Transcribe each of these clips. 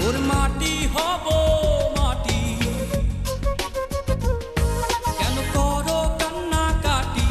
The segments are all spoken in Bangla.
ওর মাটি হব মাটি, কেন করো কান্নাকাটি?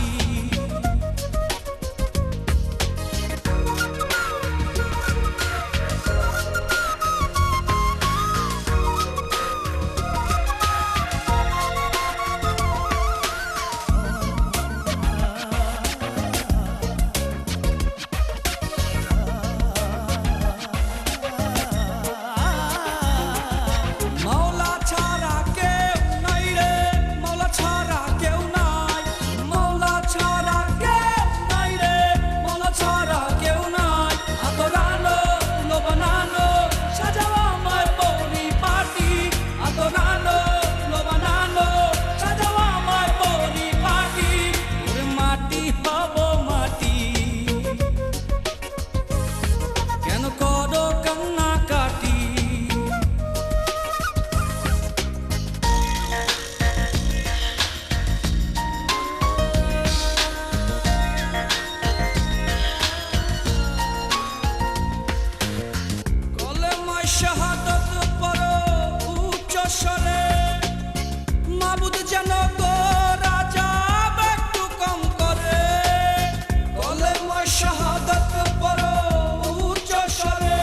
শাহাদাত পড়ো উচ্চ স্বরে, মাবুদ যেন গো রাজা একটু কম করে। কলেমা শাহাদাত পড়ো উচ্চ স্বরে,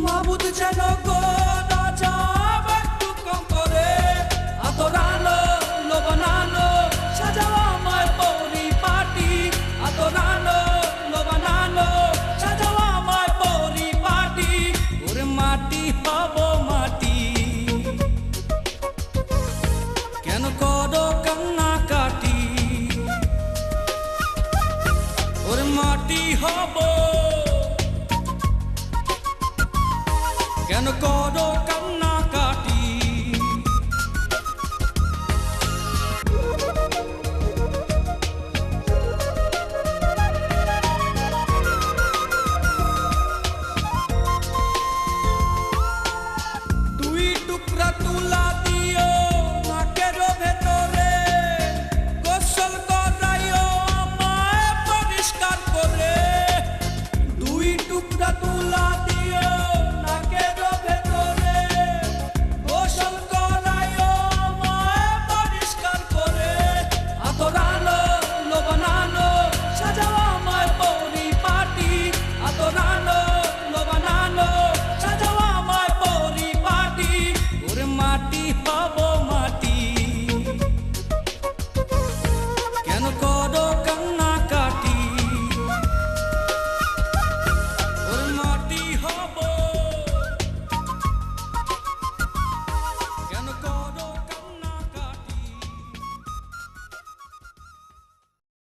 মাবুদ যেন গো রাজা একটু কম করে। আদরানো লোবানানো সাজাও আমার পরিপাটি, আদরানো লোবানানো সাজাও আমার পরিপাটি। ওরে মাটি হব মাটি, কেন করো কান্নাকাটি? ওরে মাটি হব, কেন করো